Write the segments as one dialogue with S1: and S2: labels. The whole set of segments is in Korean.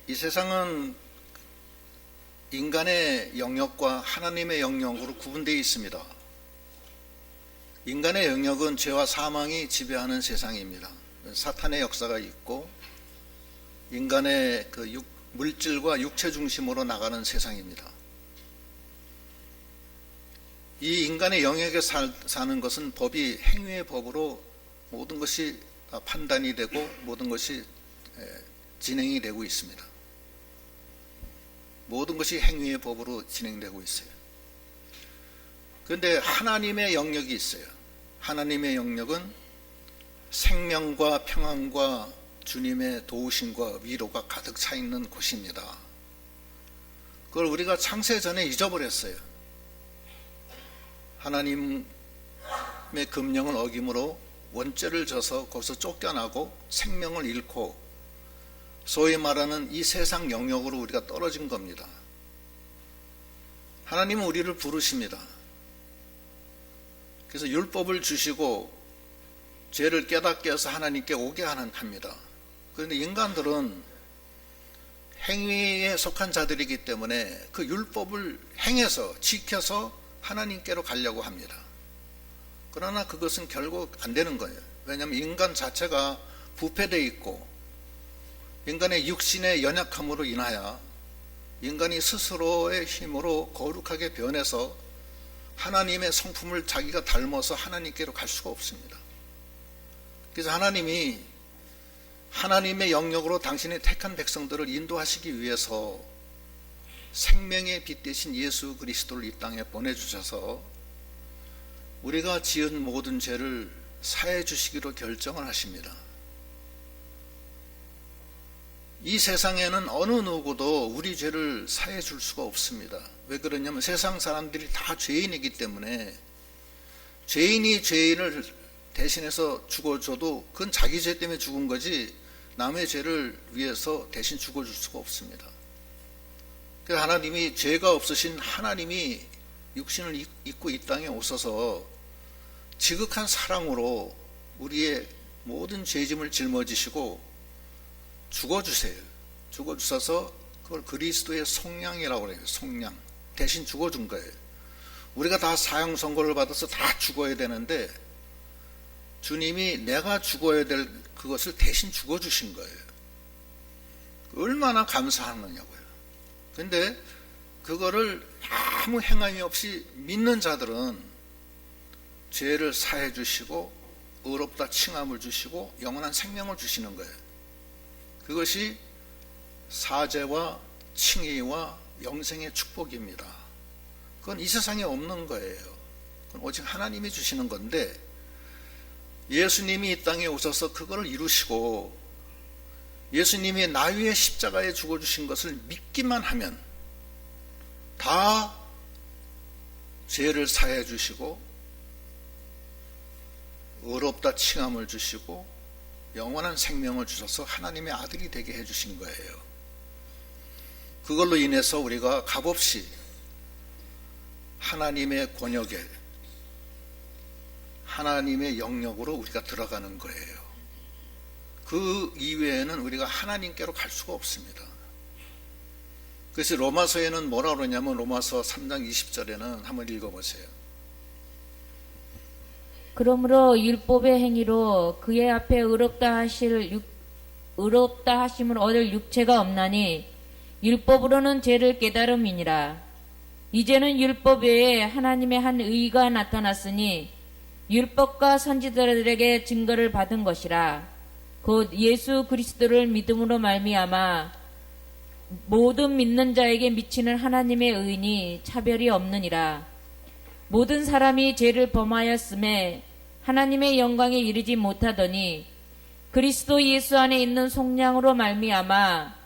S1: 이 세상은 인간의 영역과 하나님의 영역으로 구분되어 있습니다. 인간의 영역은 죄와 사망이 지배하는 세상입니다. 사탄의 역사가 있고 인간의 물질과 육체 중심으로 나가는 세상입니다. 이 인간의 영역에 사는 것은 법이 행위의 법으로 모든 것이 판단이 되고 모든 것이 진행이 되고 있습니다. 모든 것이 행위의 법으로 진행되고 있어요. 그런데 하나님의 영역이 있어요. 하나님의 영역은 생명과 평안과 주님의 도우심과 위로가 가득 차 있는 곳입니다. 그걸 우리가 창세 전에 잊어버렸어요. 하나님의 금령을 어김으로 원죄를 져서 거기서 쫓겨나고 생명을 잃고 소위 말하는 이 세상 영역으로 우리가 떨어진 겁니다. 하나님은 우리를 부르십니다. 그래서 율법을 주시고 죄를 깨닫게 해서 하나님께 오게 합니다. 그런데 인간들은 행위에 속한 자들이기 때문에 그 율법을 행해서 지켜서 하나님께로 가려고 합니다. 그러나 그것은 결국 안 되는 거예요. 왜냐하면 인간 자체가 부패되어 있고 인간의 육신의 연약함으로 인하여 인간이 스스로의 힘으로 거룩하게 변해서 하나님의 성품을 자기가 닮아서 하나님께로 갈 수가 없습니다. 그래서 하나님이 하나님의 영역으로 당신의 택한 백성들을 인도하시기 위해서 생명의 빛 대신 예수 그리스도를 이 땅에 보내주셔서 우리가 지은 모든 죄를 사해 주시기로 결정을 하십니다. 이 세상에는 어느 누구도 우리 죄를 사해 줄 수가 없습니다. 왜 그러냐면 세상 사람들이 다 죄인이기 때문에 죄인이 죄인을 대신해서 죽어줘도 그건 자기 죄 때문에 죽은 거지 남의 죄를 위해서 대신 죽어줄 수가 없습니다. 그래서 하나님이 죄가 없으신 하나님이 육신을 입고 이 땅에 오셔서 지극한 사랑으로 우리의 모든 죄짐을 짊어지시고 죽어주세요. 죽어주셔서 그걸 그리스도의 속량이라고 해요. 속량. 대신 죽어준 거예요. 우리가 다 사형 선고를 받아서 다 죽어야 되는데 주님이 내가 죽어야 될 그것을 대신 죽어주신 거예요. 얼마나 감사하느냐고요. 근데 그거를 아무 행함이 없이 믿는 자들은 죄를 사해 주시고 의롭다 칭함을 주시고 영원한 생명을 주시는 거예요. 그것이 사죄와 칭의와 영생의 축복입니다. 그건 이 세상에 없는 거예요. 그건 오직 하나님이 주시는 건데 예수님이 이 땅에 오셔서 그걸 이루시고 예수님이 나 위에 십자가에 죽어주신 것을 믿기만 하면 다 죄를 사해 주시고 의롭다 칭함을 주시고 영원한 생명을 주셔서 하나님의 아들이 되게 해주신 거예요. 그걸로 인해서 우리가 값없이 하나님의 권역에 하나님의 영역으로 우리가 들어가는 거예요. 그 이외에는 우리가 하나님께로 갈 수가 없습니다. 그래서 로마서에는 뭐라 그러냐면 로마서 3장 20절에는 한번 읽어보세요.
S2: 그러므로 율법의 행위로 그의 앞에 의롭다 하심을 얻을 육체가 없나니 율법으로는 죄를 깨달음이니라. 이제는 율법 외에 하나님의 한 의가 나타났으니 율법과 선지자들에게 증거를 받은 것이라. 곧 예수 그리스도를 믿음으로 말미암아 모든 믿는 자에게 미치는 하나님의 의인이 차별이 없느니라. 모든 사람이 죄를 범하였음에 하나님의 영광에 이르지 못하더니 그리스도 예수 안에 있는 속량으로 말미암아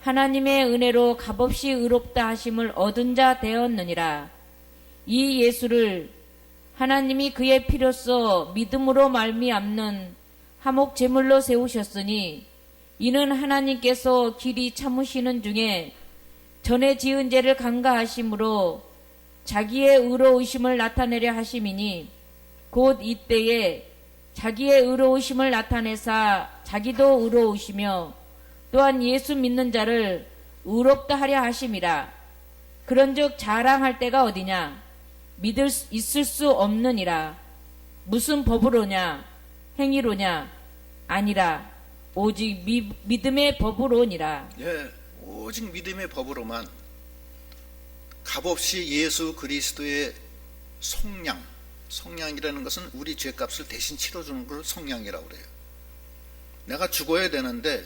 S2: 하나님의 은혜로 값없이 의롭다 하심을 얻은 자 되었느니라. 이 예수를 하나님이 그의 피로써 믿음으로 말미암는 화목 제물로 세우셨으니 이는 하나님께서 길이 참으시는 중에 전에 지은 죄를 간과하심으로 자기의 의로우심을 나타내려 하심이니 곧 이때에 자기의 의로우심을 나타내사 자기도 의로우시며 또한 예수 믿는 자를 의롭다 하려 하심이라. 그런즉 자랑할 때가 어디냐? 있을 수 없느니라. 무슨 법으로냐? 행위로냐? 아니라 오직 믿음의 법으로니라.
S1: 예, 오직 믿음의 법으로만, 값없이 예수 그리스도의 속량이라는 것은 우리 죄값을 대신 치러주는 걸 속량이라고 그래요. 내가 죽어야 되는데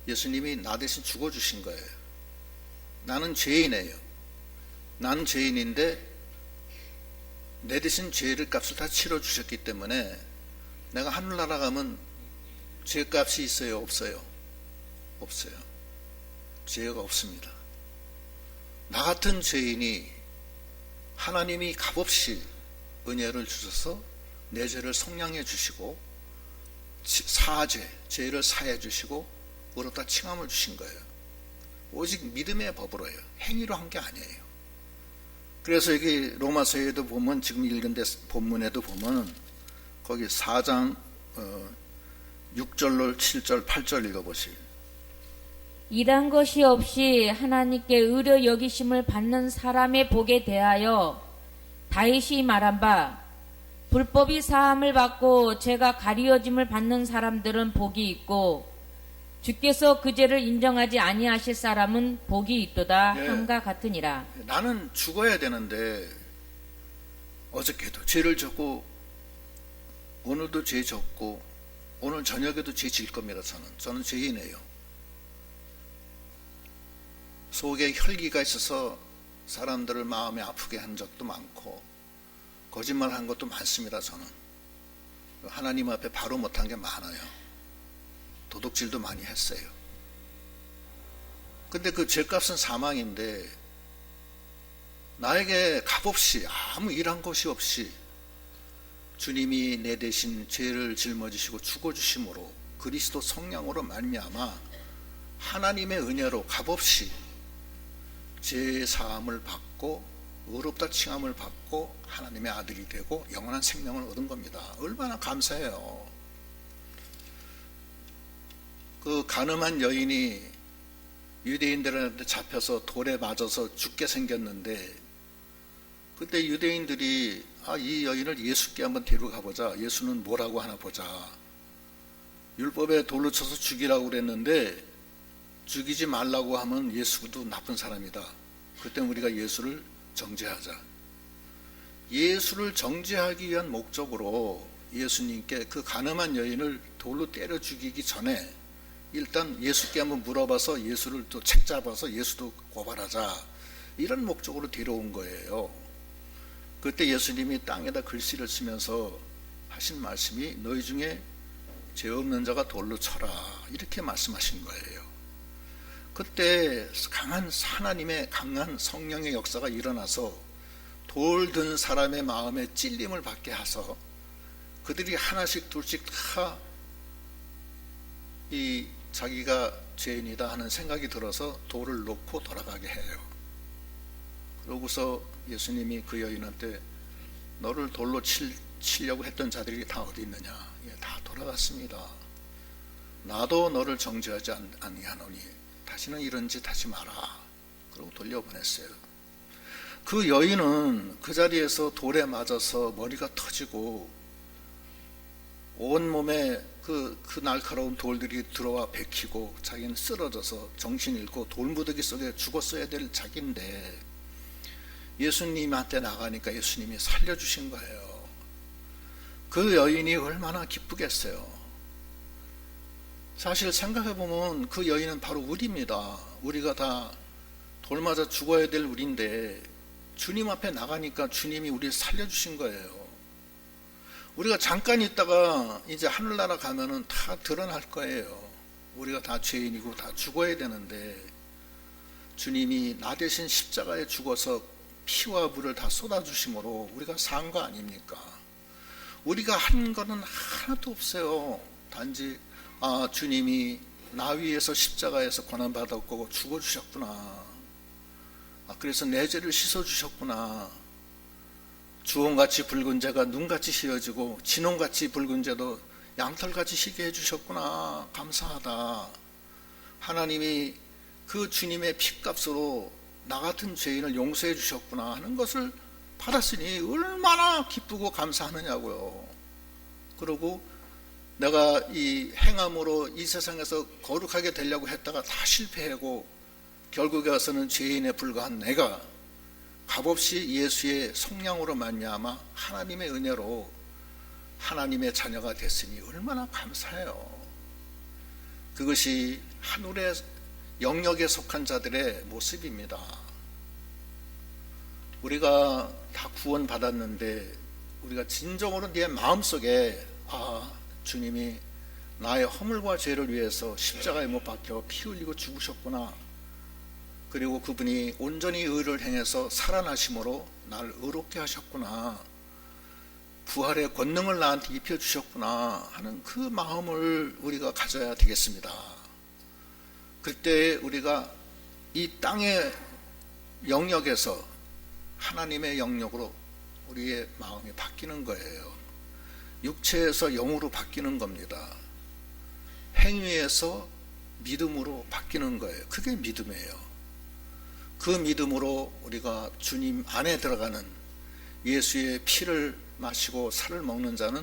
S1: 예수님이 나 대신 죽어주신 거예요. 나는 죄인이에요. 나는 죄인인데 내 대신 죄를 값을 다 치러주셨기 때문에 내가 하늘나라 가면 죄값이 있어요? 없어요? 없어요. 죄가 없습니다. 나 같은 죄인이 하나님이 값없이 은혜를 주셔서 내 죄를 속량해 주시고 죄를 사해 주시고 의롭다 칭함을 주신 거예요. 오직 믿음의 법으로요. 행위로 한 게 아니에요. 그래서 여기 로마서에도 보면, 지금 읽은 데 본문에도 보면 거기 4장 6절로 7절 8절 읽어보시오.
S2: 일한 것이 없이 하나님께 의로 여기심을 받는 사람의 복에 대하여 다윗이 말한 바, 불법이 사함을 받고 죄가 가리워짐을 받는 사람들은 복이 있고 주께서 그 죄를 인정하지 아니하실 사람은 복이 있도다 함과 같으니라.
S1: 나는 죽어야 되는데 어저께도 죄를 졌고 오늘도 죄 졌고 오늘 저녁에도 죄 질 겁니다. 저는 죄인이에요. 속에 혈기가 있어서 사람들을 마음에 아프게 한 적도 많고 거짓말한 것도 많습니다. 저는 하나님 앞에 바로 못한 게 많아요. 도둑질도 많이 했어요. 근데 그 죄값은 사망인데 나에게 값없이 아무 일한 것이 없이 주님이 내 대신 죄를 짊어지시고 죽어주심으로 그리스도 성령으로 말미암아 하나님의 은혜로 값없이 죄 사함을 받고 의롭다 칭함을 받고 하나님의 아들이 되고 영원한 생명을 얻은 겁니다. 얼마나 감사해요. 그 가늠한 여인이 유대인들한테 잡혀서 돌에 맞아서 죽게 생겼는데 그때 유대인들이 이 여인을 예수께 한번 데려가 보자. 예수는 뭐라고 하나 보자. 율법에 돌로 쳐서 죽이라고 그랬는데 죽이지 말라고 하면 예수도 나쁜 사람이다. 그때 우리가 예수를 정죄하자. 예수를 정죄하기 위한 목적으로 예수님께 그 가늠한 여인을 돌로 때려 죽이기 전에 일단 예수께 한번 물어봐서 예수를 또 책잡아서 예수도 고발하자. 이런 목적으로 데려온 거예요. 그때 예수님이 땅에다 글씨를 쓰면서 하신 말씀이 너희 중에 죄 없는 자가 돌로 쳐라. 이렇게 말씀하신 거예요. 그때 하나님의 강한 성령의 역사가 일어나서 돌 든 사람의 마음에 찔림을 받게 하서 그들이 하나씩 둘씩 다 자기가 죄인이다 하는 생각이 들어서 돌을 놓고 돌아가게 해요. 그러고서 예수님이 그 여인한테 너를 돌로 치려고 했던 자들이 다 어디 있느냐? 다 돌아갔습니다. 나도 너를 정죄하지 아니하노니 다시는 이런 짓 하지 마라. 그러고 돌려보냈어요. 그 여인은 그 자리에서 돌에 맞아서 머리가 터지고 온몸에 그 날카로운 돌들이 들어와 베키고 자기는 쓰러져서 정신 잃고 돌무더기 속에 죽었어야 될 자기인데 예수님한테 나가니까 예수님이 살려주신 거예요. 그 여인이 얼마나 기쁘겠어요. 사실 생각해보면 그 여인은 바로 우리입니다. 우리가 다 돌 맞아 죽어야 될 우리인데 주님 앞에 나가니까 주님이 우리를 살려주신 거예요. 우리가 잠깐 있다가 이제 하늘나라 가면은 다 드러날 거예요. 우리가 다 죄인이고 다 죽어야 되는데 주님이 나 대신 십자가에 죽어서 피와 물을 다 쏟아주심으로 우리가 산 거 아닙니까? 우리가 한 거는 하나도 없어요. 단지 주님이 나 위해서 십자가에서 고난받았고 죽어주셨구나. 그래서 내 죄를 씻어주셨구나. 주홍같이 붉은 죄가 눈같이 휘어지고 진홍같이 붉은 죄도 양털같이 희게 해주셨구나. 감사하다. 하나님이 그 주님의 피값으로 나 같은 죄인을 용서해 주셨구나 하는 것을 받았으니 얼마나 기쁘고 감사하느냐고요. 그리고 내가 이 행함으로 이 세상에서 거룩하게 되려고 했다가 다 실패하고 결국에 와서는 죄인에 불과한 내가 값없이 예수의 속량으로 말미암아 하나님의 은혜로 하나님의 자녀가 됐으니 얼마나 감사해요. 그것이 하늘의 영역에 속한 자들의 모습입니다. 우리가 다 구원받았는데 우리가 진정으로 내 마음속에 주님이 나의 허물과 죄를 위해서 십자가에 못 박혀 피 흘리고 죽으셨구나. 그리고 그분이 온전히 의를 행해서 살아나심으로 나를 의롭게 하셨구나. 부활의 권능을 나한테 입혀주셨구나 하는 그 마음을 우리가 가져야 되겠습니다. 그때 우리가 이 땅의 영역에서 하나님의 영역으로 우리의 마음이 바뀌는 거예요. 육체에서 영으로 바뀌는 겁니다. 행위에서 믿음으로 바뀌는 거예요. 그게 믿음이에요. 그 믿음으로 우리가 주님 안에 들어가는 예수의 피를 마시고 살을 먹는 자는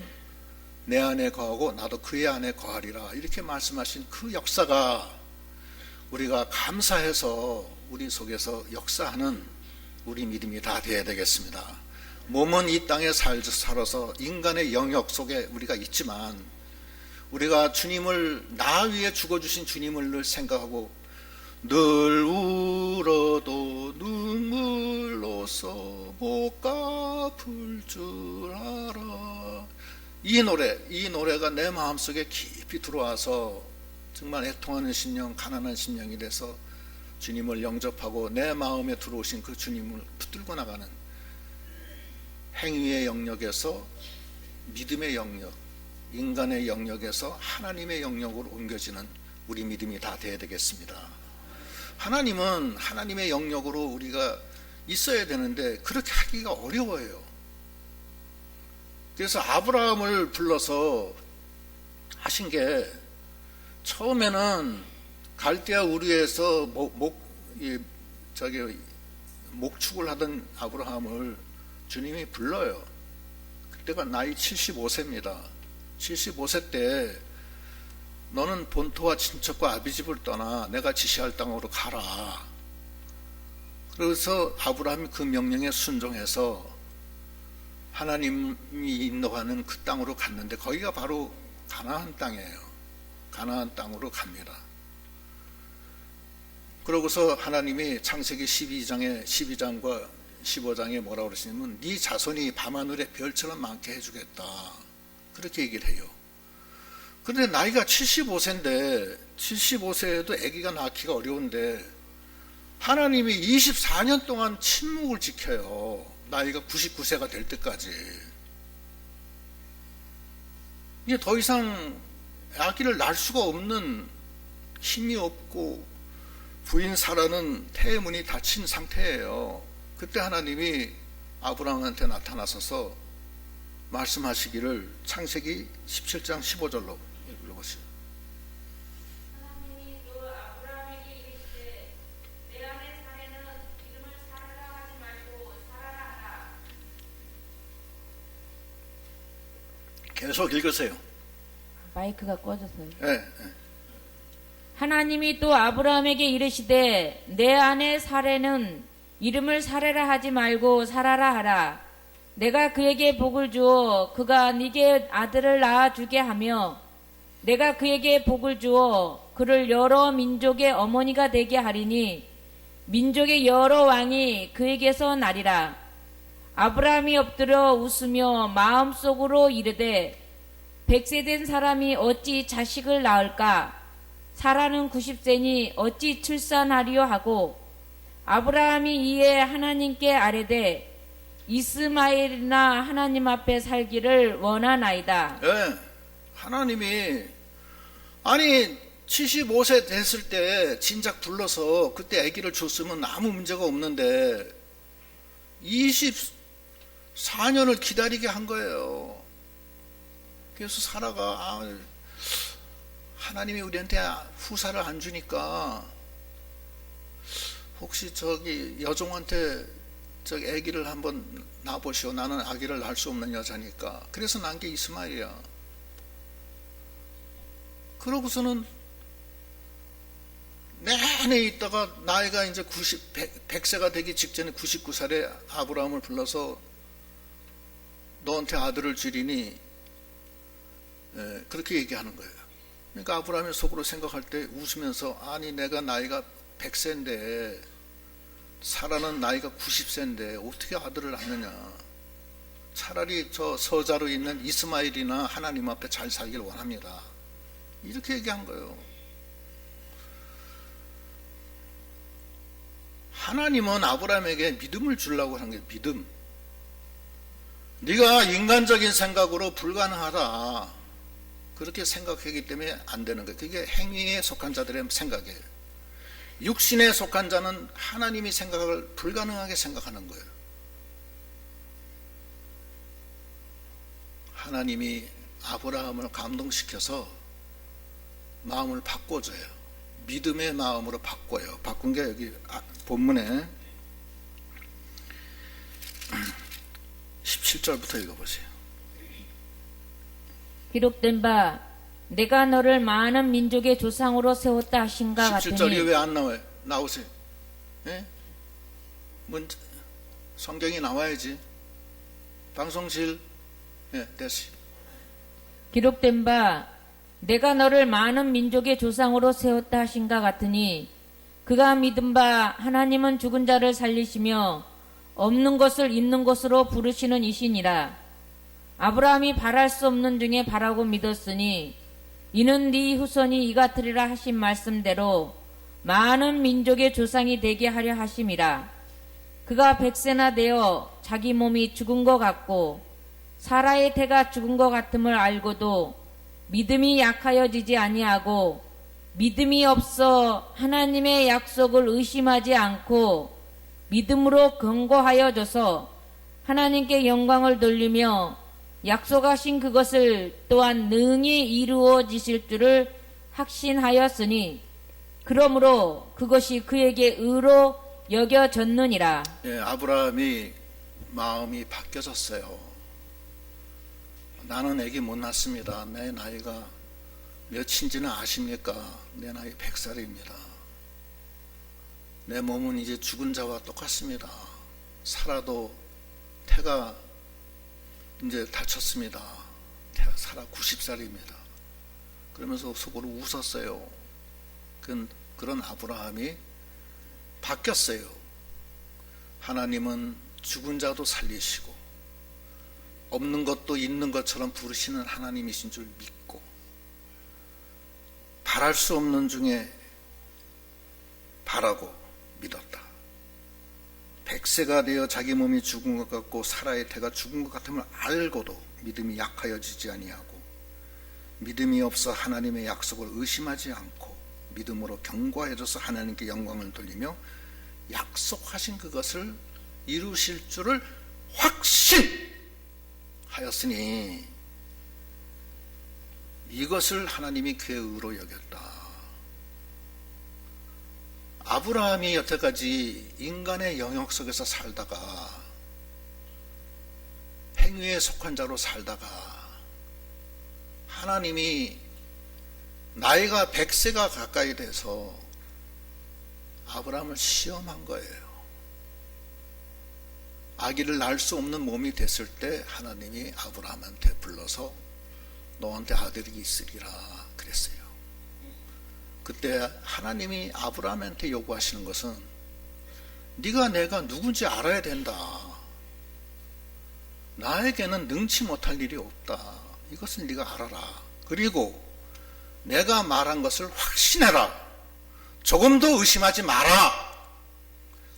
S1: 내 안에 거하고 나도 그의 안에 거하리라 이렇게 말씀하신 그 역사가 우리가 감사해서 우리 속에서 역사하는 우리 믿음이 다 되어야 되겠습니다. 몸은 이 땅에 살아서 인간의 영역 속에 우리가 있지만 우리가 주님을 나 위에 죽어주신 주님을 늘 생각하고 늘 울어도 눈물로써 못 갚을 줄 알아. 이 노래가 내 마음속에 깊이 들어와서 정말 애통하는 심령, 가난한 심령이 돼서 주님을 영접하고 내 마음에 들어오신 그 주님을 붙들고 나가는 행위의 영역에서 믿음의 영역, 인간의 영역에서 하나님의 영역으로 옮겨지는 우리 믿음이 다 되어야 되겠습니다. 하나님은 하나님의 영역으로 우리가 있어야 되는데 그렇게 하기가 어려워요. 그래서 아브라함을 불러서 하신 게 처음에는 갈대아 우르에서 목축을 하던 아브라함을 주님이 불러요. 그때가 나이 75세입니다. 75세 때 너는 본토와 친척과 아비집을 떠나 내가 지시할 땅으로 가라. 그래서 아브라함이 그 명령에 순종해서 하나님이 인도하는 그 땅으로 갔는데 거기가 바로 가나안 땅이에요. 가나안 땅으로 갑니다. 그러고서 하나님이 창세기 12장과 15장에 뭐라고 그러시냐면 네 자손이 밤하늘의 별처럼 많게 해주겠다. 그렇게 얘기를 해요. 그런데 나이가 75세인데 75세에도 아기가 낳기가 어려운데 하나님이 24년 동안 침묵을 지켜요. 나이가 99세가 될 때까지. 이게 더 이상 아기를 낳을 수가 없는 힘이 없고 부인 사라는 태문이 닫힌 상태예요. 그때 하나님이 아브라함한테 나타나셔서 말씀하시기를 창세기 17장 15절로 읽어보시죠.
S2: 하나님이 또 아브라함에게 이르시되 내 안에 사내는 이름을 사라라 하지 말고 사라라 하라.
S1: 계속 읽으세요.
S2: 마이크가 꺼졌어요.
S1: 네.
S2: 하나님이 또 아브라함에게 이르시되 내 안에 사례는 이름을 사례라 하지 말고 사라라 하라. 내가 그에게 복을 주어 그가 네게 아들을 낳아 주게 하며 내가 그에게 복을 주어 그를 여러 민족의 어머니가 되게 하리니 민족의 여러 왕이 그에게서 나리라. 아브라함이 엎드려 웃으며 마음속으로 이르되 100세 된 사람이 어찌 자식을 낳을까? 사라는 90세니 어찌 출산하리요 하고 아브라함이 이에 하나님께 아뢰되 이스마엘이나 하나님 앞에 살기를 원하나이다.
S1: 네, 하나님이 아니 75세 됐을 때 진작 불러서 그때 아기를 줬으면 아무 문제가 없는데 24년을 기다리게 한 거예요. 그래서 사라가 하나님이 우리한테 후사를 안 주니까 혹시 저기 여종한테 저기 아기를 한번 낳아보시오. 나는 아기를 낳을 수 없는 여자니까. 그래서 난 게 이스마엘이야. 그러고서는 내내 있다가 나이가 이제 100세가 되기 직전에 99살에 아브라함을 불러서 너한테 아들을 주리니 그렇게 얘기하는 거예요. 그러니까 아브라함이 속으로 생각할 때 웃으면서 아니 내가 나이가 100세인데 사라는 나이가 90세인데 어떻게 아들을 낳느냐. 차라리 저 서자로 있는 이스마엘이나 하나님 앞에 잘 살길 원합니다. 이렇게 얘기한 거예요. 하나님은 아브라함에게 믿음을 주려고 한 게 믿음. 네가 인간적인 생각으로 불가능하다 그렇게 생각하기 때문에 안 되는 거예요. 그게 행위에 속한 자들의 생각이에요. 육신에 속한 자는 하나님이 생각을 불가능하게 생각하는 거예요. 하나님이 아브라함을 감동시켜서 마음을 바꿔줘요. 믿음의 마음으로 바꿔요. 바꾼 게 여기 본문에 17절부터 읽어보세요.
S2: 기록된 바 내가 너를 많은 민족의 조상으로 세웠다 하신가 같으니
S1: 17절이 왜 안 나와요? 나오세요. 예? 성경이 나와야지. 방송실 됐어요.
S2: 기록된 바 내가 너를 많은 민족의 조상으로 세웠다 하신가 같으니 그가 믿은 바 하나님은 죽은 자를 살리시며 없는 것을 있는 것으로 부르시는 이시니라. 아브라함이 바랄 수 없는 중에 바라고 믿었으니 이는 네 후손이 이같으리라 하신 말씀대로 많은 민족의 조상이 되게 하려 하심이라. 그가 100세나 되어 자기 몸이 죽은 것 같고 사라의 태가 죽은 것 같음을 알고도 믿음이 약하여지지 아니하고 믿음이 없어 하나님의 약속을 의심하지 않고 믿음으로 견고하여져서 하나님께 영광을 돌리며 약속하신 그것을 또한 능히 이루어지실 줄을 확신하였으니 그러므로 그것이 그에게 의로 여겨졌느니라.
S1: 아브라함이 마음이 바뀌어졌어요. 나는 애기 못 낳습니다. 내 나이가 몇인지는 아십니까? 내 나이 100살입니다. 내 몸은 이제 죽은 자와 똑같습니다. 살아도 태가 이제 다쳤습니다. 살아 90살입니다. 그러면서 속으로 웃었어요. 그런 아브라함이 바뀌었어요. 하나님은 죽은 자도 살리시고 없는 것도 있는 것처럼 부르시는 하나님이신 줄 믿고 바랄 수 없는 중에 바라고 믿었다. 100세가 되어 자기 몸이 죽은 것 같고 사라의 태가 죽은 것 같음을 알고도 믿음이 약하여지지 아니하고 믿음이 없어 하나님의 약속을 의심하지 않고 믿음으로 견고해져서 하나님께 영광을 돌리며 약속하신 그것을 이루실 줄을 확신하였으니 이것을 하나님이 그의 의로 여겼다. 아브라함이 여태까지 인간의 영역 속에서 살다가 행위에 속한 자로 살다가 하나님이 나이가 100세가 가까이 돼서 아브라함을 시험한 거예요. 아기를 낳을 수 없는 몸이 됐을 때 하나님이 아브라함한테 불러서 너한테 아들이 있으리라 그랬어요. 그때 하나님이 아브라함한테 요구하시는 것은 네가 내가 누군지 알아야 된다. 나에게는 능치 못할 일이 없다. 이것을 네가 알아라. 그리고 내가 말한 것을 확신해라. 조금도 의심하지 마라.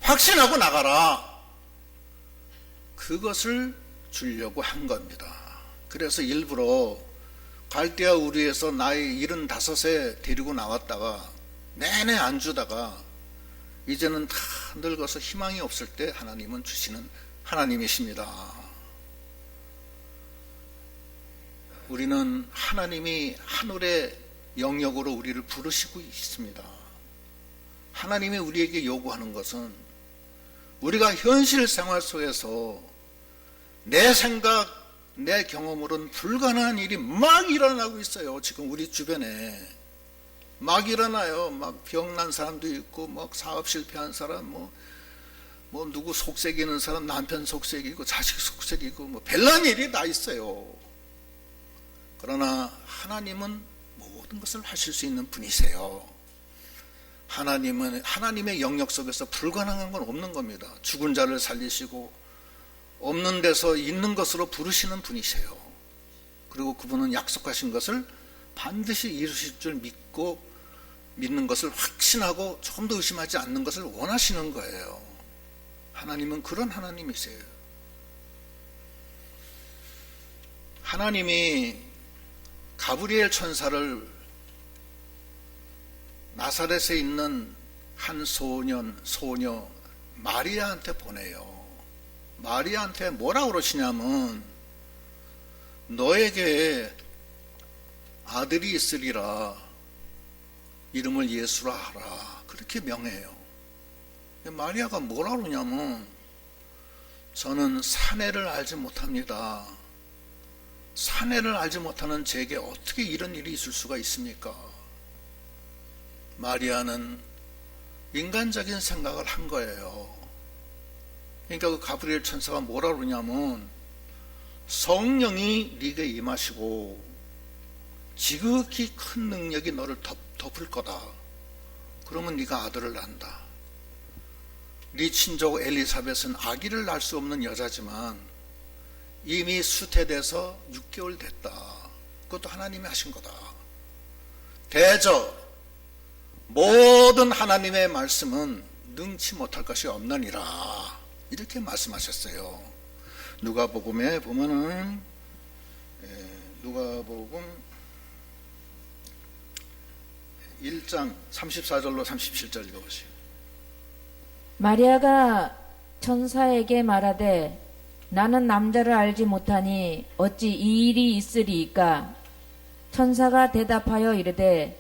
S1: 확신하고 나가라. 그것을 주려고 한 겁니다. 그래서 일부러 갈대아 우리에서 나이 75세 데리고 나왔다가 내내 안 주다가 이제는 다 늙어서 희망이 없을 때 하나님은 주시는 하나님이십니다. 우리는 하나님이 하늘에 영역으로 우리를 부르시고 있습니다. 하나님이 우리에게 요구하는 것은 우리가 현실 생활 속에서 내 생각, 내 경험으로는 불가능한 일이 막 일어나고 있어요. 지금 우리 주변에 막 일어나요. 막 병난 사람도 있고, 막 사업 실패한 사람, 뭐 누구 속색이는 사람, 남편 속색이고, 자식 속색이고, 뭐 별난 일이 다 있어요. 그러나 하나님은 모든 것을 하실 수 있는 분이세요. 하나님은 하나님의 영역 속에서 불가능한 건 없는 겁니다. 죽은 자를 살리시고 없는 데서 있는 것으로 부르시는 분이세요. 그리고 그분은 약속하신 것을 반드시 이루실 줄 믿는 것을 확신하고 조금도 의심하지 않는 것을 원하시는 거예요. 하나님은 그런 하나님이세요. 하나님이 가브리엘 천사를 나사렛에 있는 한 소녀 마리아한테 보내요. 마리아한테 뭐라고 그러시냐면 너에게 아들이 있으리라 이름을 예수라 하라 그렇게 명해요. 마리아가 뭐라고 그러냐면 저는 사내를 알지 못합니다. 사내를 알지 못하는 제게 어떻게 이런 일이 있을 수가 있습니까? 마리아는 인간적인 생각을 한 거예요. 그러니까 그 가브리엘 천사가 뭐라 그러냐면 성령이 네게 임하시고 지극히 큰 능력이 너를 덮을 거다. 그러면 네가 아들을 낳는다. 네 친족 엘리사벳은 아기를 낳을 수 없는 여자지만 이미 수태돼서 6개월 됐다. 그것도 하나님이 하신 거다. 대저 모든 하나님의 말씀은 능치 못할 것이 없느니라 이렇게 말씀하셨어요. 누가복음에 보면은 누가복음 1장 34절로 37절 읽어보세요.
S2: 마리아가 천사에게 말하되 나는 남자를 알지 못하니 어찌 이 일이 있으리이까? 천사가 대답하여 이르되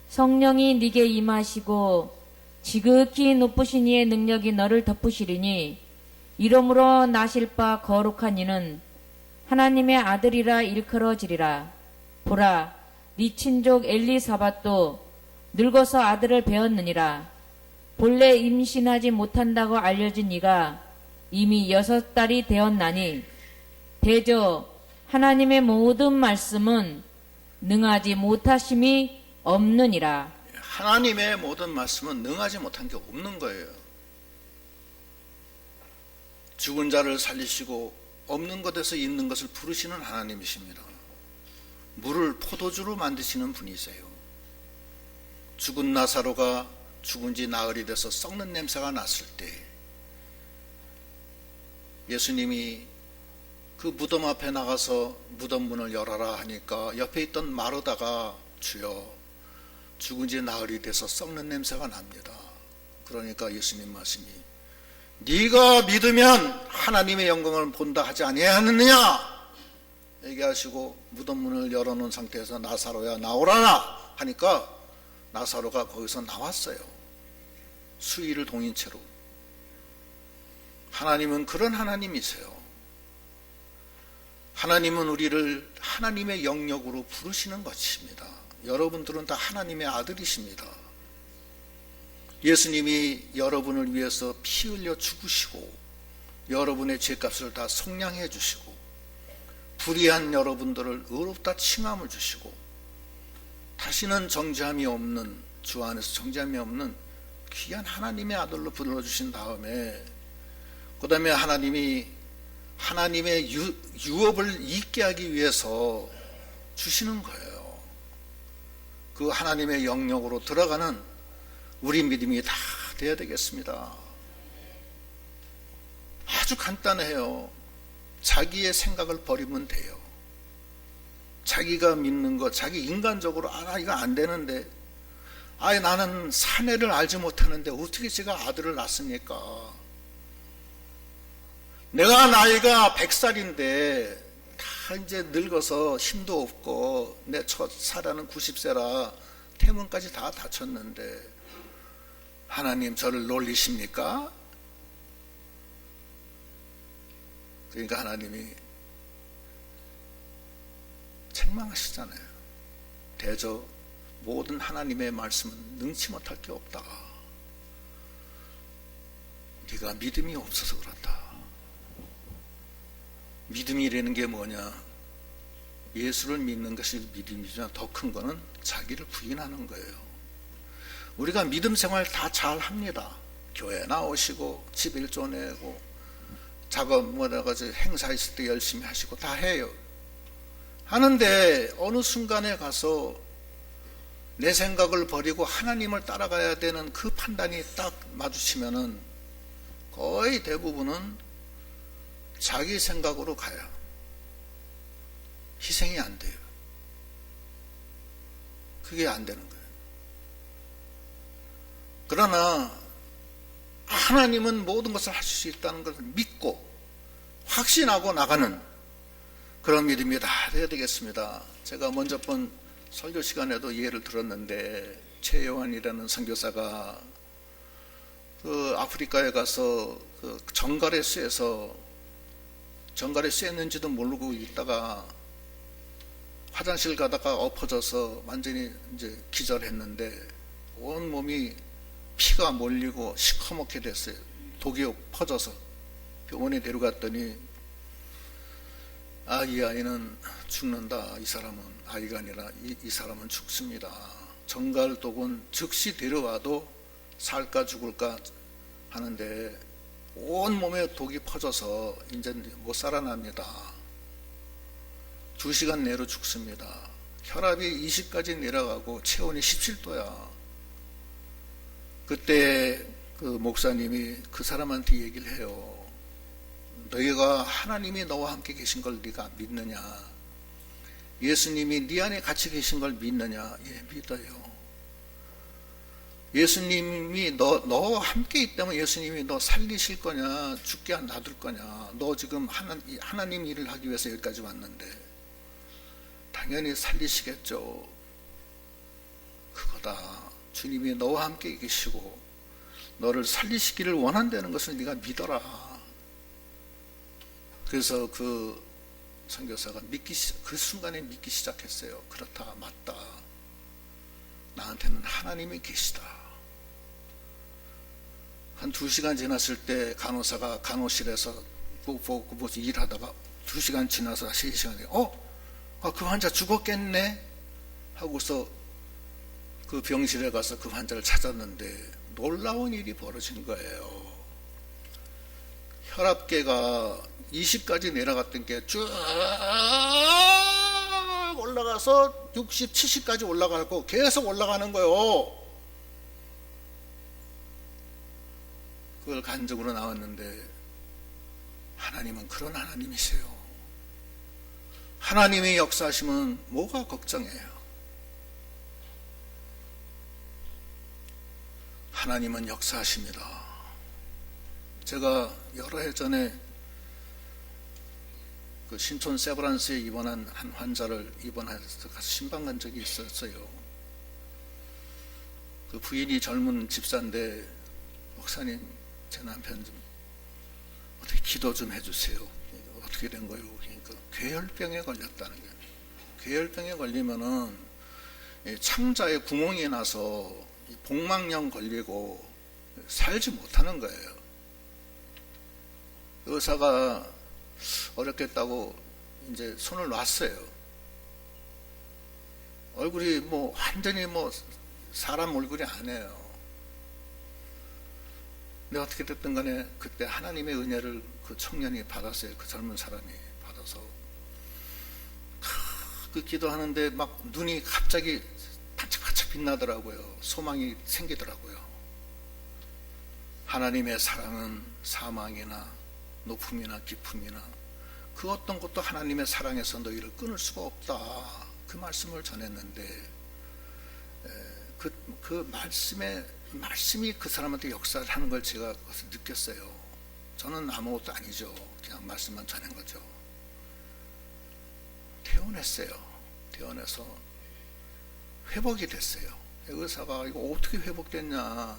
S2: 성령이 네게 임하시고 지극히 높으신 이의 능력이 너를 덮으시리니 이러므로 나실 바 거룩한 이는 하나님의 아들이라 일컬어지리라. 보라, 네 친족 엘리사밧도 늙어서 아들을 배었느니라. 본래 임신하지 못한다고 알려진 이가 이미 6달이 되었나니 대저 하나님의 모든 말씀은 능하지 못하심이 없느니라.
S1: 하나님의 모든 말씀은 능하지 못한 게 없는 거예요. 죽은 자를 살리시고 없는 것에서 있는 것을 부르시는 하나님이십니다. 물을 포도주로 만드시는 분이세요. 죽은 나사로가 죽은 지 나흘이 돼서 썩는 냄새가 났을 때 예수님이 그 무덤 앞에 나가서 무덤 문을 열어라 하니까 옆에 있던 마르다가 주여 죽은 지 나흘이 돼서 썩는 냄새가 납니다. 그러니까 예수님 말씀이 네가 믿으면 하나님의 영광을 본다 하지 아니하느냐 얘기하시고 무덤 문을 열어놓은 상태에서 나사로야 나오라나 하니까 나사로가 거기서 나왔어요. 수의를 동인 채로. 하나님은 그런 하나님이세요. 하나님은 우리를 하나님의 영역으로 부르시는 것입니다. 여러분들은 다 하나님의 아들이십니다. 예수님이 여러분을 위해서 피 흘려 죽으시고 여러분의 죄값을 다 속량해 주시고 불의한 여러분들을 의롭다 칭함을 주시고 다시는 정죄함이 없는 주 안에서 정죄함이 없는 귀한 하나님의 아들로 불러주신 다음에 그 다음에 하나님이 하나님의 유업을 잊게 하기 위해서 주시는 거예요. 그 하나님의 영역으로 들어가는 우리 믿음이 다 돼야 되겠습니다. 아주 간단해요. 자기의 생각을 버리면 돼요. 자기가 믿는 것, 자기 인간적으로 이거 안 되는데 나는 사내를 알지 못하는데 어떻게 제가 아들을 낳습니까? 내가 나이가 100살인데 다 다 이제 늙어서 힘도 없고 내 첫 사라는 90세라 태문까지 다 다쳤는데 하나님 저를 놀리십니까? 그러니까 하나님이 책망하시잖아요. 대저 모든 하나님의 말씀은 능치 못할 게 없다. 네가 믿음이 없어서 그렇다. 믿음이라는 게 뭐냐? 예수를 믿는 것이 믿음이지만 더 큰 거는 자기를 부인하는 거예요. 우리가 믿음 생활 다 잘합니다. 교회 나오시고 집 일조 내고 작업 뭐라가지 행사 있을 때 열심히 하시고 다 해요. 하는데 어느 순간에 가서 내 생각을 버리고 하나님을 따라가야 되는 그 판단이 딱 마주치면은 거의 대부분은 자기 생각으로 가요. 희생이 안 돼요. 그게 안 되는 거예요. 그러나 하나님은 모든 것을 하실 수 있다는 것을 믿고 확신하고 나가는 그런 믿음이 다 돼야 되겠습니다. 제가 먼저 번 설교 시간에도 예를 들었는데 최요한이라는 선교사가 그 아프리카에 가서 그 정갈에 쇠했는지도 모르고 있다가 화장실 가다가 엎어져서 완전히 이제 기절했는데 온 몸이 피가 몰리고 시커멓게 됐어요. 독이 퍼져서 병원에 데려갔더니 이 아이는 죽는다. 이 사람은 아이가 아니라 이 사람은 죽습니다. 정갈독은 즉시 데려와도 살까 죽을까 하는데 온 몸에 독이 퍼져서 이제 못 살아납니다. 2시간 내로 죽습니다. 혈압이 20까지 내려가고 체온이 17도야. 그때 그 목사님이 그 사람한테 얘기를 해요. 너희가 하나님이 너와 함께 계신 걸 네가 믿느냐? 예수님이 네 안에 같이 계신 걸 믿느냐? 예, 믿어요. 예수님이 너와 함께 있다면 예수님이 너 살리실 거냐? 죽게 놔둘 거냐? 너 지금 하나님 일을 하기 위해서 여기까지 왔는데 당연히 살리시겠죠. 그거다. 주님이 너와 함께 계시고 너를 살리시기를 원한다는 것을 네가 믿어라. 그래서 그 선교사가 그 순간에 믿기 시작했어요. 그렇다, 맞다. 나한테는 하나님이 계시다. 한 2시간 지났을 때 간호사가 간호실에서 일하다가 2시간 지나서 3시간에 그 환자 죽었겠네 하고서 그 병실에 가서 그 환자를 찾았는데 놀라운 일이 벌어진 거예요. 혈압계가 20까지 내려갔던 게 쭉 올라가서 60, 70까지 올라가고 계속 올라가는 거예요. 그걸 간증으로 나왔는데 하나님은 그런 하나님이세요. 하나님의 역사하시면 뭐가 걱정해요? 하나님은 역사하십니다. 제가 여러 해 전에 그 신촌 세브란스에 입원한 한 환자를 입원해서 가서 신방 간 적이 있었어요. 그 부인이 젊은 집사인데 목사님 제 남편 좀 어떻게 기도 좀 해주세요. 어떻게 된 거예요? 그러니까 괴혈병에 걸렸다는 거예요. 괴혈병에 걸리면은 창자에 구멍이 나서 복막염 걸리고 살지 못하는 거예요. 의사가 어렵겠다고 이제 손을 놨어요. 얼굴이 뭐 완전히 뭐 사람 얼굴이 아니에요. 근데 어떻게 됐든 간에 그때 하나님의 은혜를 그 청년이 받았어요. 그 젊은 사람이 받아서 그 기도하는데 막 눈이 갑자기 반짝반짝 빛나더라고요. 소망이 생기더라고요. 하나님의 사랑은 사망이나 높음이나 깊음이나 그 어떤 것도 하나님의 사랑에서 너희를 끊을 수가 없다. 그 말씀을 전했는데 그 말씀이 그 사람한테 역사를 하는 걸 제가 그것을 느꼈어요. 저는 아무것도 아니죠. 그냥 말씀만 전한 거죠. 퇴원했어요. 퇴원해서 회복이 됐어요. 의사가 이거 어떻게 회복됐냐,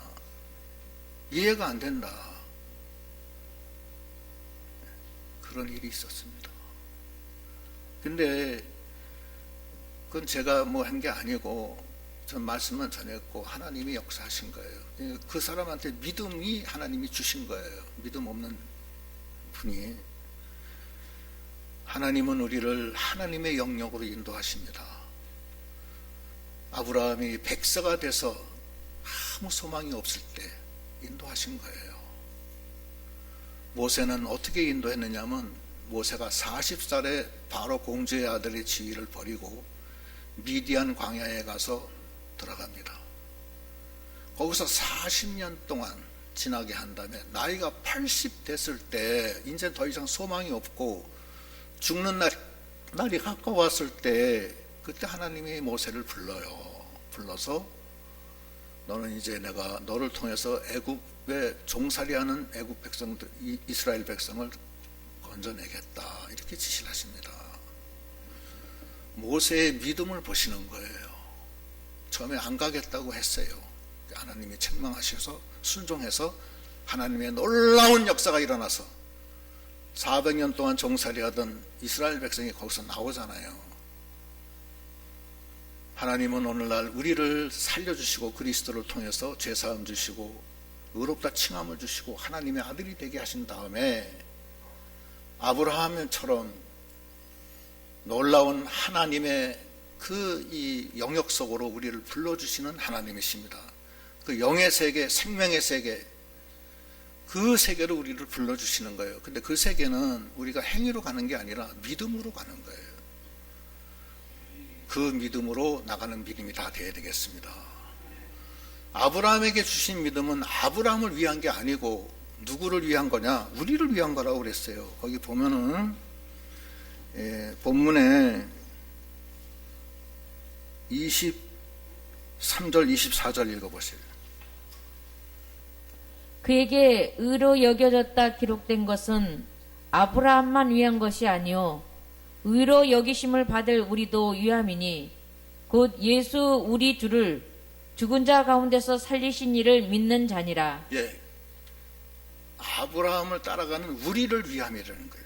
S1: 이해가 안 된다. 그런 일이 있었습니다. 근데 그건 제가 뭐 한 게 아니고 전 말씀만 전했고 하나님이 역사하신 거예요. 그 사람한테 믿음이 하나님이 주신 거예요. 믿음 없는 분이. 하나님은 우리를 하나님의 영역으로 인도하십니다. 아브라함이 백세가 돼서 아무 소망이 없을 때 인도하신 거예요. 모세는 어떻게 인도했느냐면, 모세가 40살에 바로 공주의 아들의 지위를 버리고 미디안 광야에 가서 들어갑니다. 거기서 40년 동안 지나게 한 다음에 나이가 80 됐을 때 이제 더 이상 소망이 없고 죽는 날이 가까웠을 때, 그때 하나님이 모세를 불러서 너는 이제 내가 너를 통해서 애굽에 종살이하는 애굽 백성들, 이스라엘 백성을 건져내겠다, 이렇게 지시를 하십니다. 모세의 믿음을 보시는 거예요. 처음에 안 가겠다고 했어요. 하나님이 책망하셔서 순종해서 하나님의 놀라운 역사가 일어나서 400년 동안 종살이하던 이스라엘 백성이 거기서 나오잖아요. 하나님은 오늘날 우리를 살려주시고 그리스도를 통해서 죄사함 주시고 의롭다 칭함을 주시고 하나님의 아들이 되게 하신 다음에 아브라함처럼 놀라운 하나님의 이 영역 속으로 우리를 불러주시는 하나님이십니다. 그 영의 세계, 생명의 세계, 그 세계로 우리를 불러주시는 거예요. 근데 그 세계는 우리가 행위로 가는 게 아니라 믿음으로 가는 거예요. 그 믿음으로 나가는 믿음이 다 돼야 되겠습니다. 아브라함에게 주신 믿음은 아브라함을 위한 게 아니고 누구를 위한 거냐? 우리를 위한 거라고 그랬어요. 거기 보면은 본문에 23절 24절 읽어보세요.
S2: 그에게 의로 여겨졌다 기록된 것은 아브라함만 위한 것이 아니요 의로 여기심을 받을 우리도 위함이니 곧 예수 우리 주를 죽은 자 가운데서 살리신 이를 믿는 자니라.
S1: 예, 아브라함을 따라가는 우리를 위함이라는 거예요.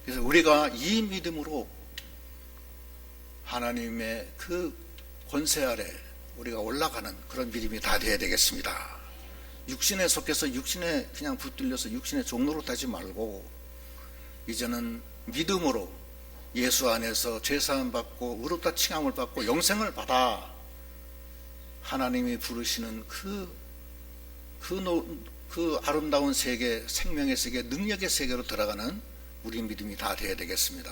S1: 그래서 우리가 이 믿음으로 하나님의 그 권세 아래 우리가 올라가는 그런 믿음이 다 돼야 되겠습니다. 육신에 속해서 육신에 그냥 붙들려서 육신의 종로로 타지 말고 이제는 믿음으로 예수 안에서 죄사함 받고 의롭다 칭함을 받고 영생을 받아 하나님이 부르시는 그 아름다운 세계, 생명의 세계, 능력의 세계로 들어가는 우리 믿음이 다 돼야 되겠습니다.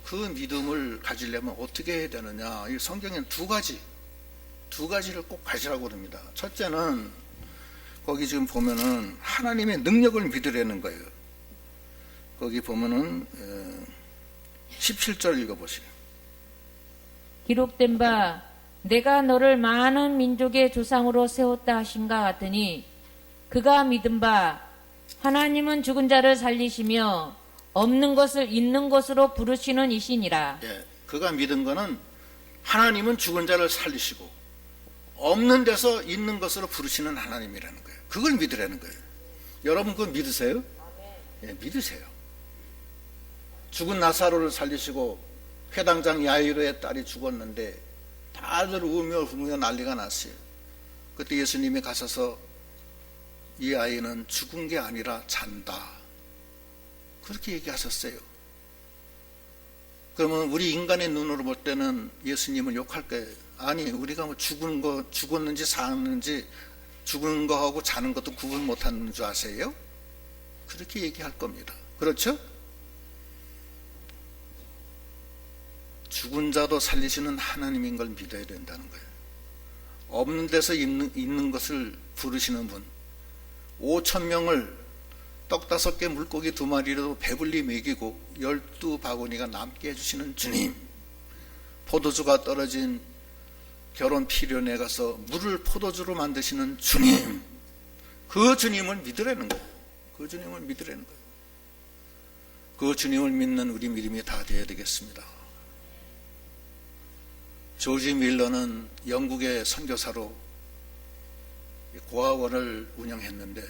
S1: 그 믿음을 가지려면 어떻게 해야 되느냐? 이 성경에는 두 가지를 꼭 가지라고 그럽니다. 첫째는 거기 지금 보면은 하나님의 능력을 믿으려는 거예요. 거기 보면은 17절 읽어보시죠.
S2: 기록된 바 내가 너를 많은 민족의 조상으로 세웠다 하신가 같으니 그가 믿은 바 하나님은 죽은 자를 살리시며 없는 것을 있는 것으로 부르시는 이시니라.
S1: 예, 그가 믿은 거는 하나님은 죽은 자를 살리시고 없는 데서 있는 것으로 부르시는 하나님이라는 거예요. 그걸 믿으라는 거예요. 여러분 그거 믿으세요? 예, 믿으세요. 죽은 나사로를 살리시고 회당장 야이로의 딸이 죽었는데 다들 우며 난리가 났어요. 그때 예수님이 가셔서 이 아이는 죽은 게 아니라 잔다, 그렇게 얘기하셨어요. 그러면 우리 인간의 눈으로 볼 때는 예수님을 욕할 거예요. 아니, 우리가 뭐 죽었는지 사는지 죽은 거하고 자는 것도 구분 못하는 줄 아세요? 그렇게 얘기할 겁니다. 그렇죠? 죽은 자도 살리시는 하나님인 걸 믿어야 된다는 거예요. 없는 데서 있는 것을 부르시는 분, 5,000명을 떡 5개 물고기 2마리로 배불리 먹이고 12바구니가 남게 해주시는 주님, 포도주가 떨어진 결혼 피련에 가서 물을 포도주로 만드시는 주님, 그 주님을 믿으라는 거예요. 그 주님을 믿으라는 거예요. 그 주님을 믿는 우리 믿음이 다 되어야 되겠습니다. 조지 밀러는 영국의 선교사로 고아원을 운영했는데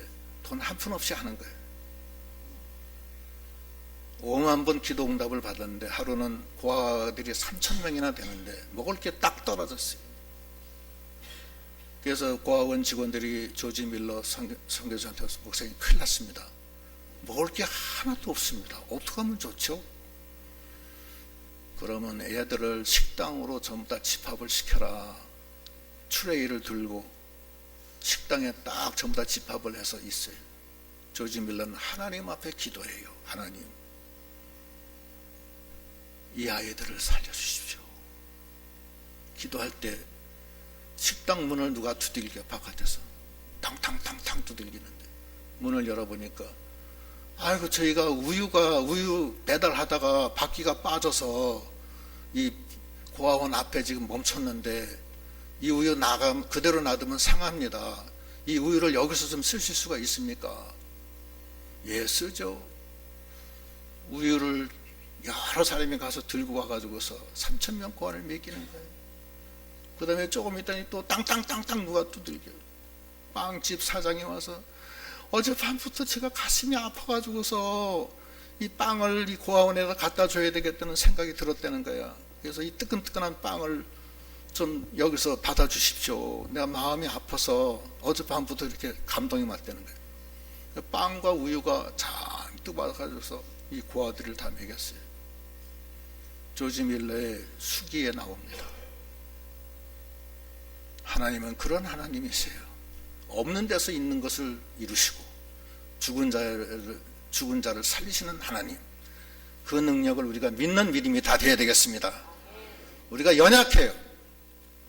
S1: 돈 한 푼 없이 하는 거예요. 5만 번 기도 응답을 받았는데 하루는 고아들이 3,000명이나 되는데 먹을 게 딱 떨어졌어요. 그래서 고아원 직원들이 조지 밀러 선교사한테 목사님 큰일 났습니다. 먹을 게 하나도 없습니다. 어떻게 하면 좋죠? 그러면 애들을 식당으로 전부 다 집합을 시켜라. 트레이를 들고 식당에 딱 전부 다 집합을 해서 있어요. 조지 밀러는 하나님 앞에 기도해요. 하나님, 이 아이들을 살려주십시오. 기도할 때 식당 문을 누가 두들겨, 바깥에서 탕탕탕탕 두들기는데 문을 열어보니까 아이고, 저희가 우유 배달하다가 바퀴가 빠져서 이 고아원 앞에 지금 멈췄는데 이 우유 그대로 놔두면 상합니다. 이 우유를 여기서 좀 쓰실 수가 있습니까? 예, 쓰죠. 우유를 여러 사람이 가서 들고 와가지고서 3,000명 고아를 먹이는 거예요. 그 다음에 조금 있더니 또 땅땅땅땅 누가 두들겨요. 빵집 사장이 와서 어젯밤부터 제가 가슴이 아파가지고서 이 빵을 이 고아원에다 갖다 줘야 되겠다는 생각이 들었다는 거야. 그래서 이 뜨끈뜨끈한 빵을 좀 여기서 받아주십시오. 내가 마음이 아파서 어젯밤부터 이렇게 감동이 맞다는 거예요. 빵과 우유가 잔뜩 받아가지고서 이 고아들을 다 먹였어요. 조지 밀러의 수기에 나옵니다. 하나님은 그런 하나님이세요. 없는 데서 있는 것을 이루시고 죽은 자를 살리시는 하나님, 그 능력을 우리가 믿는 믿음이 다 되어야 되겠습니다. 우리가 연약해요.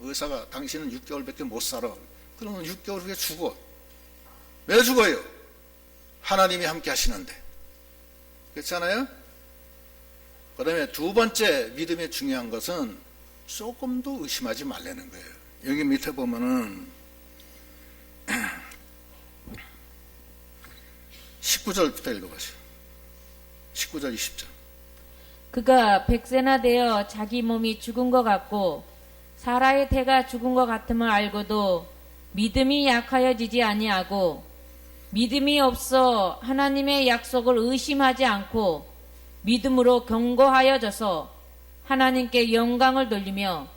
S1: 의사가 당신은 6개월밖에 못 살아. 그러면 6개월 후에 죽어. 왜 죽어요? 하나님이 함께 하시는데. 그렇잖아요? 그 다음에 두 번째 믿음이 중요한 것은 조금도 의심하지 말라는 거예요. 여기 밑에 보면은 19절부터 읽어보세요. 19절 20절.
S2: 그가 100세나 되어 자기 몸이 죽은 것 같고 사라의 태가 죽은 것 같음을 알고도 믿음이 약하여지지 아니하고 믿음이 없어 하나님의 약속을 의심하지 않고 믿음으로 견고하여져서 하나님께 영광을 돌리며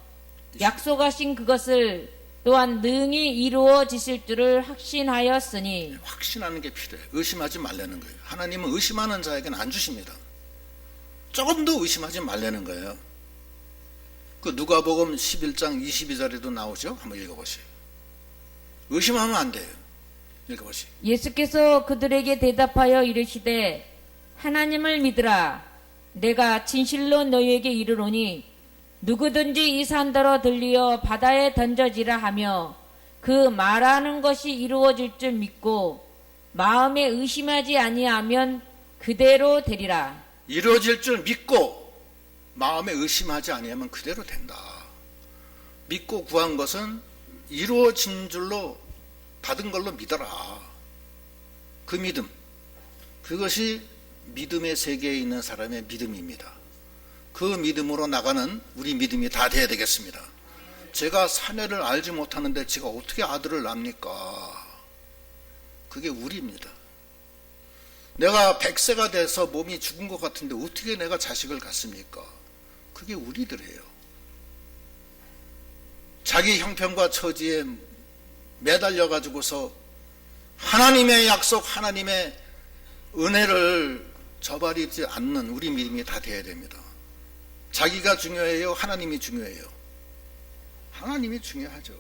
S2: 약속하신 그것을 또한 능히 이루어지실 줄을 확신하였으니.
S1: 확신하는 게 필요해요. 의심하지 말라는 거예요. 하나님은 의심하는 자에게는 안 주십니다. 조금도 의심하지 말라는 거예요. 그 누가복음 11장 22절에도 나오죠. 한번 읽어보세요. 의심하면 안 돼요. 읽어보세요.
S2: 예수께서 그들에게 대답하여 이르시되 하나님을 믿으라. 내가 진실로 너희에게 이르노니 누구든지 이 산더러 들리어 바다에 던져지라 하며 그 말하는 것이 이루어질 줄 믿고 마음에 의심하지 아니하면 그대로 되리라.
S1: 이루어질 줄 믿고 마음에 의심하지 아니하면 그대로 된다. 믿고 구한 것은 이루어진 줄로 받은 걸로 믿어라. 그 믿음, 그것이 믿음의 세계에 있는 사람의 믿음입니다. 그 믿음으로 나가는 우리 믿음이 다 돼야 되겠습니다. 제가 사내를 알지 못하는데 제가 어떻게 아들을 낳습니까? 그게 우리입니다. 내가 100세가 돼서 몸이 죽은 것 같은데 어떻게 내가 자식을 갖습니까? 그게 우리들이에요. 자기 형편과 처지에 매달려 가지고서 하나님의 약속, 하나님의 은혜를 저버리지 않는 우리 믿음이 다 돼야 됩니다. 자기가 중요해요? 하나님이 중요해요? 하나님이 중요하죠.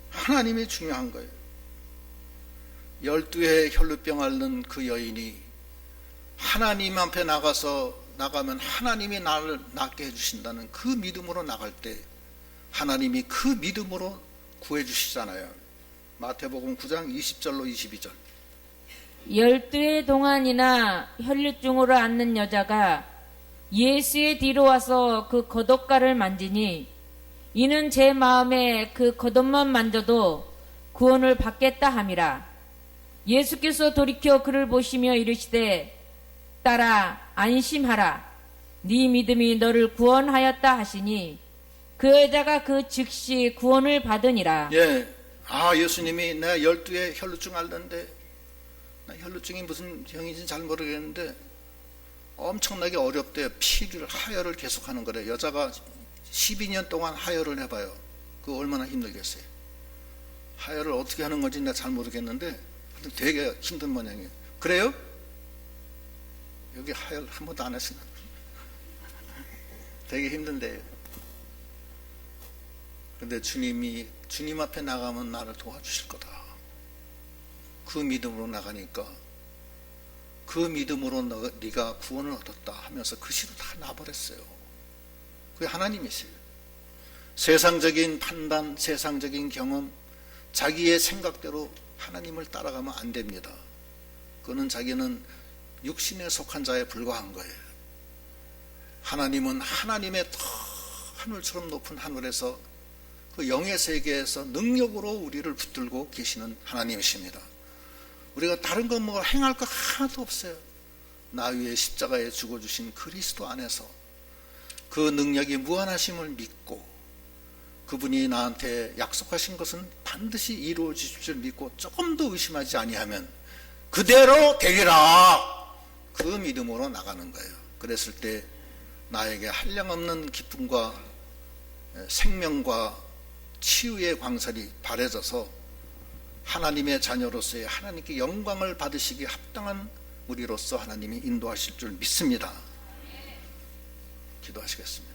S1: 하나님이 중요한 거예요. 12해 혈루병 앓는 그 여인이 하나님 앞에 나가면 하나님이 나를 낫게 해주신다는 그 믿음으로 나갈 때 하나님이 그 믿음으로 구해주시잖아요. 마태복음 9장 20절로 22절.
S2: 12해 동안이나 혈류증으로 앓는 여자가 예수의 뒤로 와서 그 겉옷가를 만지니 이는 제 마음에 그 겉옷만 만져도 구원을 받겠다 함이라. 예수께서 돌이켜 그를 보시며 이르시되 따라 안심하라. 네 믿음이 너를 구원하였다 하시니 그 여자가 그 즉시 구원을 받으니라.
S1: 예, 예수님이 내가 12에 혈루증 앓는데, 나 혈루증이 무슨 병인지 잘 모르겠는데 엄청나게 어렵대요. 피를 하혈을 계속하는 거래. 여자가 12년 동안 하혈을 해봐요. 그거 얼마나 힘들겠어요. 하혈을 어떻게 하는 건지 내가 잘 모르겠는데 되게 힘든 모양이에요. 그래요? 여기 하혈 한 번도 안 했으나 되게 힘든데요. 근데 주님이 주님 앞에 나가면 나를 도와주실 거다. 그 믿음으로 나가니까 그 믿음으로 네가 구원을 얻었다 하면서 그 시로 다 놔버렸어요. 그게 하나님이세요. 세상적인 판단, 세상적인 경험, 자기의 생각대로 하나님을 따라가면 안 됩니다. 그거는 자기는 육신에 속한 자에 불과한 거예요. 하나님은 하나님의 더 하늘처럼 높은 하늘에서 그 영의 세계에서 능력으로 우리를 붙들고 계시는 하나님이십니다. 우리가 다른 거 뭐 행할 거 하나도 없어요. 나 위에 십자가에 죽어주신 그리스도 안에서 그 능력이 무한하심을 믿고 그분이 나한테 약속하신 것은 반드시 이루어지실 줄 믿고 조금 더 의심하지 아니하면 그대로 되리라. 그 믿음으로 나가는 거예요. 그랬을 때 나에게 한량없는 기쁨과 생명과 치유의 광설이 발해져서 하나님의 자녀로서의 하나님께 영광을 받으시기 합당한 우리로서 하나님이 인도하실 줄 믿습니다. 기도하시겠습니다.